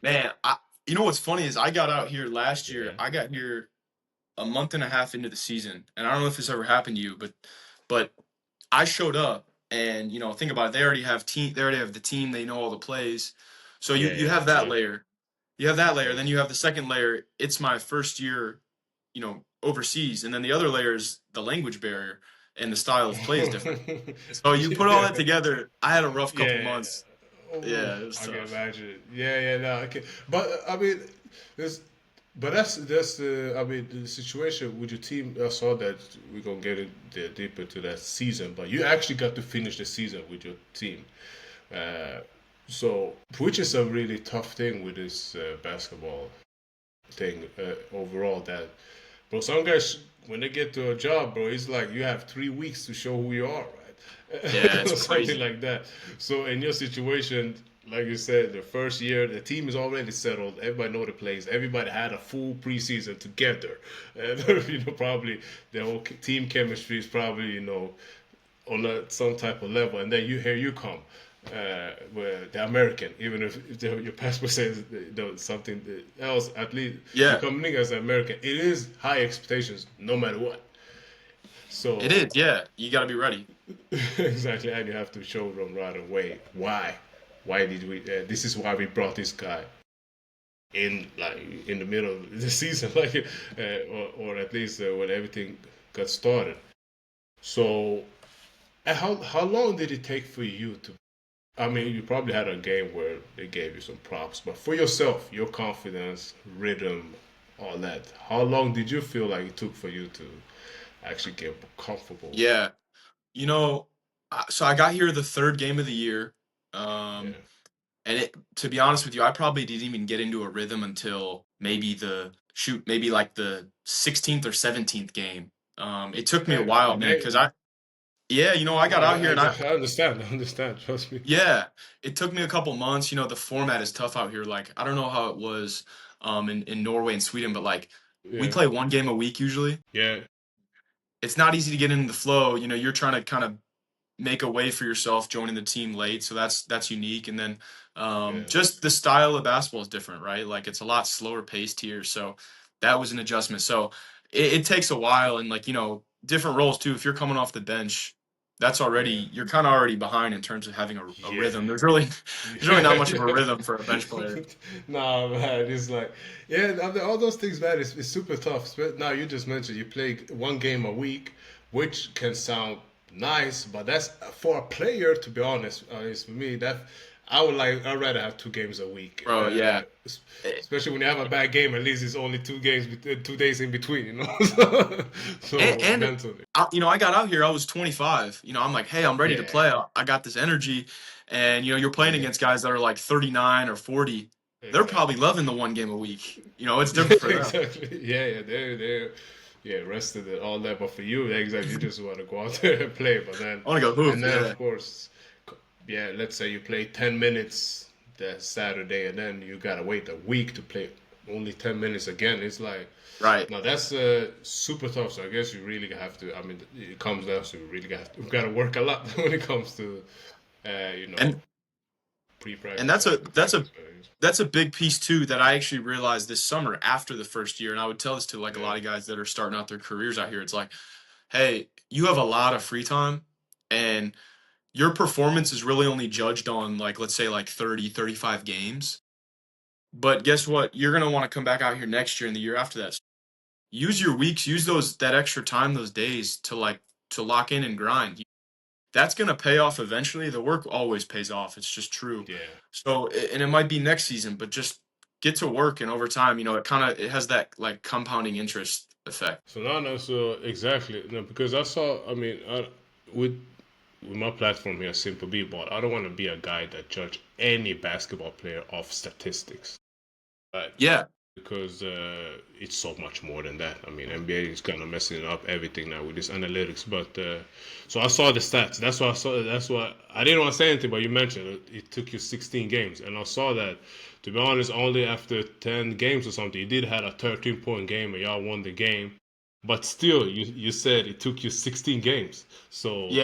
Man, you know what's funny is I got out here last year. Yeah. I got here a month and a half into the season, and I don't know if this ever happened to you, but I showed up, and think about it. They already have team. They already have the team. They know all the plays. So you Yeah, you yeah, have that true. layer. You have that layer. True. Then you have the second layer. It's my first year, overseas, and then the other layer is the language barrier and the style of play is different. So you put all Yeah. that together. I had a rough couple Yeah. months. Oh, Yeah, it was I can tough. imagine. Yeah, yeah, no, okay. But I mean, there's, but that's the I mean the situation with your team. I saw that we're gonna get it deep into that season, but you actually got to finish the season with your team. Uh, so which is a really tough thing with this basketball thing overall. That bro, some guys when they get to a job, bro, it's like you have 3 weeks to show who you are, Yeah, right? it's Or something crazy. like that. So in your situation, like you said, the first year the team is already settled. Everybody know the plays. Everybody had a full preseason together, and probably the whole team chemistry is probably on some type of level, and then here you come, where the American, even if your passport says something else, at least you're Yeah, coming in as an American. It is high expectations, no matter what. it So is. Yeah, you got to be ready. exactly, and you have to show them right away why. Why did we? This is why we brought this guy in the middle of the season, or at least when everything got started. So, how long did it take for you to I mean, you probably had a game where they gave you some props, but for yourself, your confidence, rhythm, all that, how long did you feel like it took for you to actually get comfortable with it? Yeah, you know, so I got here the third game of the year, um, Yeah. and to be honest with you, I probably didn't even get into a rhythm until maybe like the 16th or 17th game. It took me a Hey, while, but man, they, because yeah, I no, got out here and I understand. I understand. Trust me. yeah, it took me a couple months. The format is tough out here. Like, I don't know how it was in Norway and Sweden, but like we Yeah. play one game a week usually. Yeah. It's not easy to get into the flow. You're trying to kind of make a way for yourself joining the team late, so that's unique. And then Yeah. just the style of basketball is different, right? Like it's a lot slower paced here, so that was an adjustment. So it takes a while, and like different roles too. If you're coming off the bench, that's Yeah. already you're kind of already behind in terms of having a Yeah. rhythm. There's really not Yeah, much of a yeah. rhythm for a bench player. Nah, man, it's like, yeah, I mean, all those things, man, it's super tough. Now, you just mentioned you play one game a week, which can sound nice, but that's for a player, to be honest, it's for me, that I'd rather have 2 games a week. Bro, yeah. Especially when you have a bad game, at least it's only 2 games, 2 days in between, and, So and mentally. I got out here. I was 25. I'm like, hey, I'm ready to Yeah, play. I got this energy, and you're playing yeah, against guys that are like 39 or 40. They're probably exactly. loving the one game a week. It's Yeah, different for them. exactly. Yeah, yeah, they're yeah, rested and all that. But for you, yeah, exactly, you just want to go out there and play. But then, I want to go and hoop. then Yeah, of course, yeah, let's say you play 10 minutes that Saturday, and then you gotta wait a week to play only 10 minutes again. It's like, right. now that's super tough. So I guess you really have to. I mean, it comes down to you really got to work a lot when it comes to, uh, you know, And and pre-practice that's a and that's a practice. that's a big piece too that I actually realized this summer after the first year. And I would tell this to like a Yeah, lot of guys that are starting out their careers out here. It's like, hey, you have a lot of free time, and your performance is really only judged on like let's say like 30, 35 games. But guess what? You're gonna want to come back out here next year and the year after that. Use your weeks, use that extra time, those days to lock in and grind. That's gonna pay off eventually. The work always pays off. It's just true. yeah. So, and it might be next season, but just get to work, and over time, it has that like compounding interest effect. So now, no, so exactly, no, because I saw. I mean, with my platform here, Simple B Ball, I don't want to be a guy that judge any basketball player off statistics, right? Yeah, Because it's so much more than that. I mean, NBA is kind of messing up everything now with this analytics. But so I saw the stats. That's why I saw. That's why I didn't want to say anything, but you mentioned it took you 16 games, and I saw that. To be honest, only after 10 games or something, you did had a 13-point game, and y'all won the game. But still, you said it took you 16 games. So yeah.